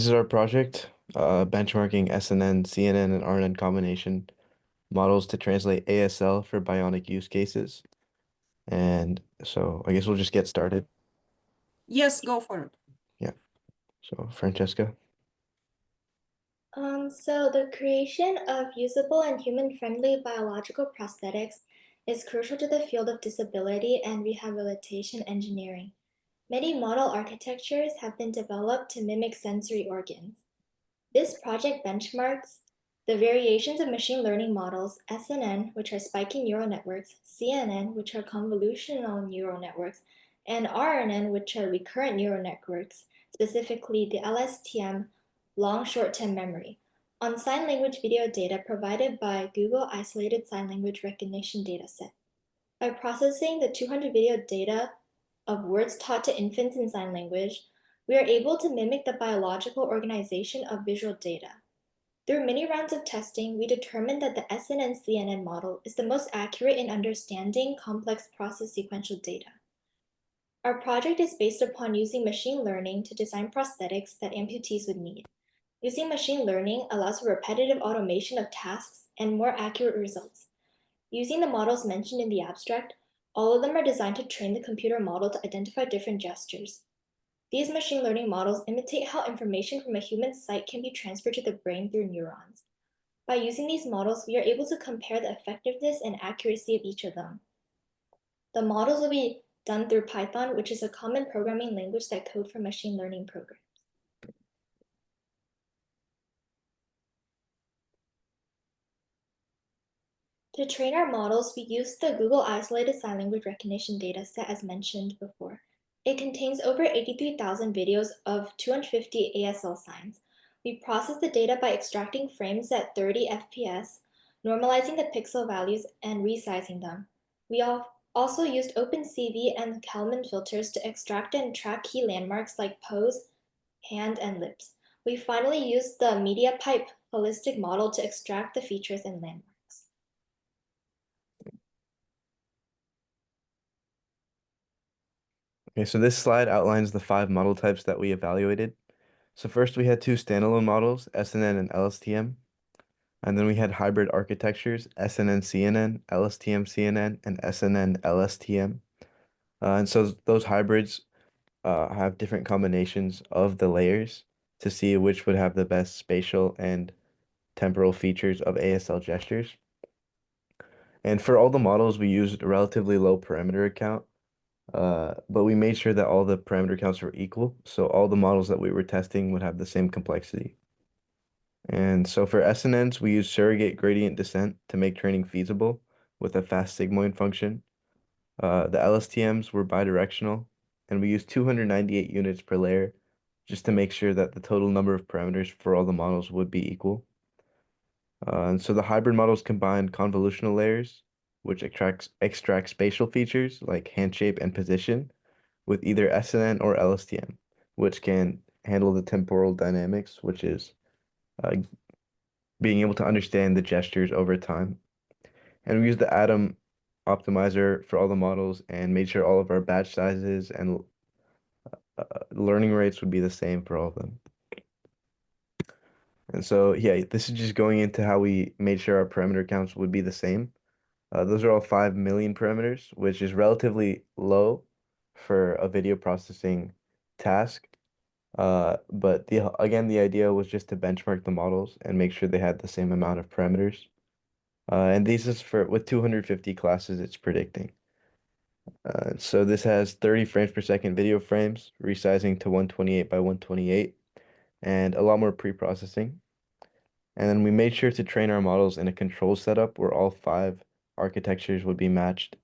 This is our project, benchmarking SNN, CNN, and RNN combination models to translate ASL for bionic use cases. And so I guess we'll just get started. Yes, go for it. Yeah. So Francesca. So the creation of usable and human-friendly biological prosthetics is crucial to the field of disability and rehabilitation engineering. Many model architectures have been developed to mimic sensory organs. This project benchmarks the variations of machine learning models, SNN, which are spiking neural networks, CNN, which are convolutional neural networks, and RNN, which are recurrent neural networks, specifically the LSTM long short-term memory, on sign language video data provided by Google Isolated Sign Language Recognition Dataset. By processing the 200 video data of words taught to infants in sign language, we are able to mimic the biological organization of visual data. Through many rounds of testing, we determined that the SNN-CNN model is the most accurate in understanding complex process sequential data. Our project is based upon using machine learning to design prosthetics that amputees would need. Using machine learning allows for repetitive automation of tasks and more accurate results. Using the models mentioned in the abstract, all of them are designed to train the computer model to identify different gestures. These machine learning models imitate how information from a human sight can be transferred to the brain through neurons. By using these models, we are able to compare the effectiveness and accuracy of each of them. The models will be done through Python, which is a common programming language that code for machine learning programs. To train our models, we used the Google Isolated Sign Language Recognition dataset as mentioned before. It contains over 83,000 videos of 250 ASL signs. We processed the data by extracting frames at 30 FPS, normalizing the pixel values, and resizing them. We also used OpenCV and Kalman filters to extract and track key landmarks like pose, hand, and lips. We finally used the MediaPipe holistic model to extract the features and landmarks. Okay, so this slide outlines the 5 model types that we evaluated. So first we had 2 standalone models, SNN and LSTM. And then we had hybrid architectures, SNN-CNN, LSTM-CNN, and SNN-LSTM. And so those hybrids have different combinations of the layers to see which would have the best spatial and temporal features of ASL gestures. And for all the models, we used a relatively low parameter count, but we made sure that all the parameter counts were equal, so all the models that we were testing would have the same complexity. And so for SNNs, we used surrogate gradient descent to make training feasible with a fast sigmoid function. The LSTMs were bidirectional, and we used 298 units per layer just to make sure that the total number of parameters for all the models would be equal. And so the hybrid models combine convolutional layers, which extract spatial features like hand shape and position, with either SNN or LSTM, which can handle the temporal dynamics, which is uh, being able to understand the gestures over time. And we use the Atom optimizer for all the models and made sure all of our batch sizes and learning rates would be the same for all of them. And so, yeah, this is just going into how we made sure our parameter counts would be the same. Those are all 5 million parameters, which is relatively low for a video processing task. But again, the idea was just to benchmark the models and make sure they had the same amount of parameters. And these is for with 250 classes it's predicting. So this has 30 frames per second video frames, resizing to 128 by 128, and a lot more pre-processing. And then we made sure to train our models in a control setup where all 5 architectures would be matched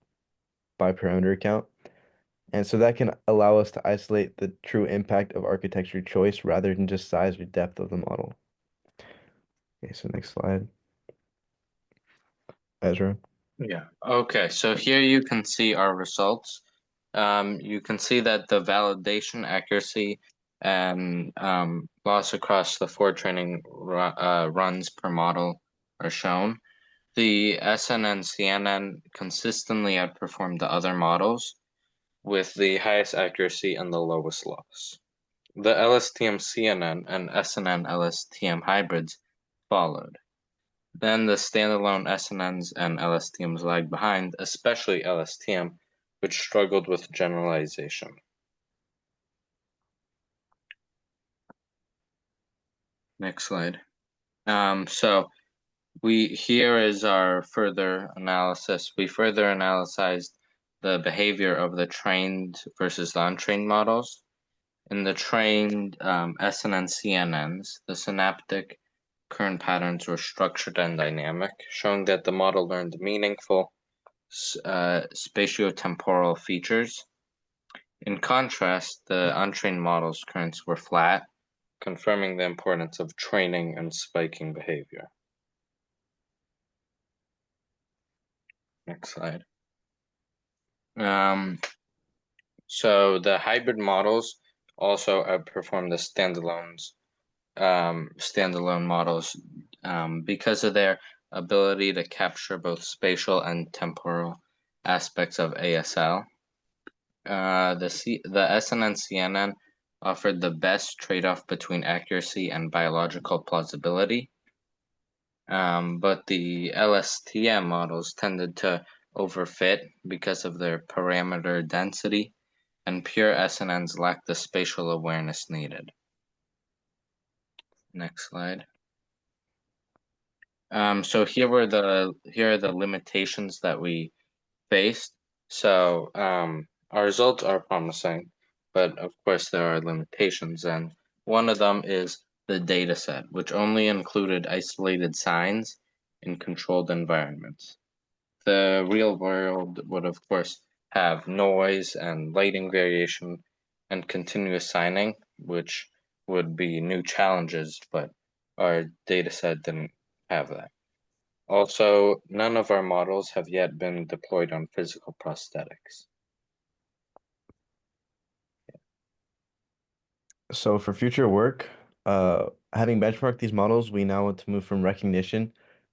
by parameter count. And so that can allow us to isolate the true impact of architecture choice rather than just size or depth of the model. Okay, so next slide. Ezra. Yeah. Okay. So here you can see our results. You can see that the validation accuracy and loss across the 4 training runs per model are shown. The SNN-CNN consistently outperformed the other models with the highest accuracy and the lowest loss. The LSTM-CNN and SNN-LSTM hybrids followed. Then the standalone SNNs and LSTMs lagged behind, especially LSTM, which struggled with generalization. Next slide. So here is our further analysis. We further analyzed the behavior of the trained versus the untrained models. In the trained SNN-CNNs, the synaptic current patterns were structured and dynamic, showing that the model learned meaningful spatiotemporal features. In contrast, the untrained model's currents were flat, confirming the importance of training and spiking behavior. Next slide. So the hybrid models also outperform the standalone models because of their ability to capture both spatial and temporal aspects of ASL. The SNN-CNN offered the best trade-off between accuracy and biological plausibility, but the LSTM models tended to overfit because of their parameter density, and pure SNNs lack the spatial awareness needed. Next slide. So here are the limitations that we faced. So our results are promising, but of course there are limitations, and one of them is the dataset, which only included isolated signs in controlled environments. The real world would of course have noise and lighting variation and continuous signing, which would be new challenges, but our dataset didn't have that. Also, none of our models have yet been deployed on physical prosthetics. So for future work, having benchmarked these models, we now want to move from recognition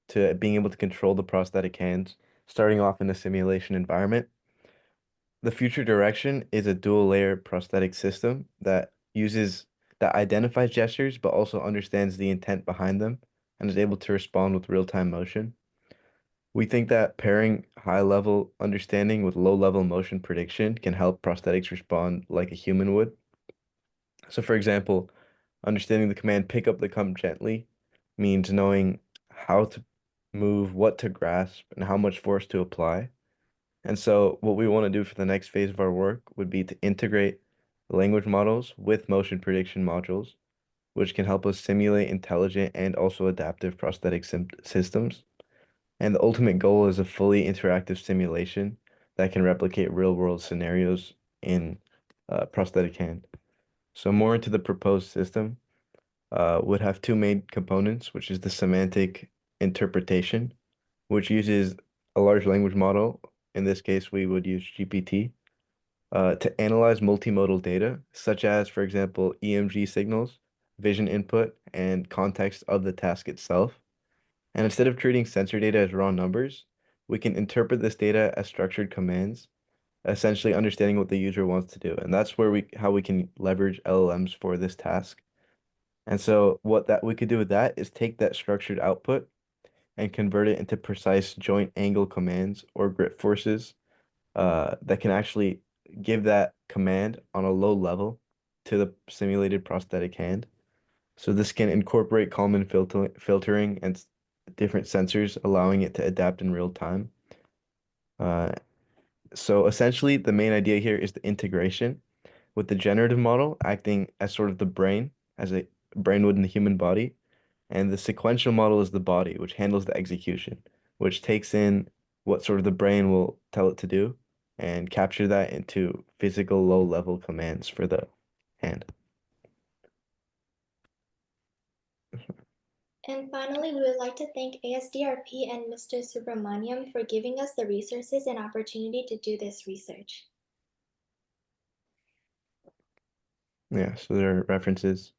to being able to control the prosthetic hands, starting off in a simulation environment. The future direction is a dual layer prosthetic system that identifies gestures but also understands the intent behind them and is able to respond with real-time motion. We think that pairing high-level understanding with low-level motion prediction can help prosthetics respond like a human would. So for example, understanding the command pick up the cup gently means knowing how to move, what to grasp, and how much force to apply. And so what we want to do for the next phase of our work would be to integrate language models with motion prediction modules, which can help us simulate intelligent and also adaptive prosthetic systems. And the ultimate goal is a fully interactive simulation that can replicate real-world scenarios in prosthetic hand. So more into the proposed system would have two main components, which is the semantic interpretation, which uses a large language model. In this case, we would use GPT to analyze multimodal data, such as, for example, EMG signals, vision input, and context of the task itself. And instead of treating sensor data as raw numbers, we can interpret this data as structured commands, essentially understanding what the user wants to do. And that's how we can leverage LLMs for this task. And so what that we could do with that is take that structured output and convert it into precise joint angle commands or grip forces that can actually give that command on a low level to the simulated prosthetic hand. So this can incorporate Kalman filtering and different sensors, allowing it to adapt in real time. So essentially, the main idea here is the integration with the generative model acting as sort of the brain, as a brain would in the human body. And the sequential model is the body, which handles the execution, which takes in what sort of the brain will tell it to do and capture that into physical low-level commands for the hand. And finally, we would like to thank ASDRP and Mr. Subramaniam for giving us the resources and opportunity to do this research. Yeah, so there are references.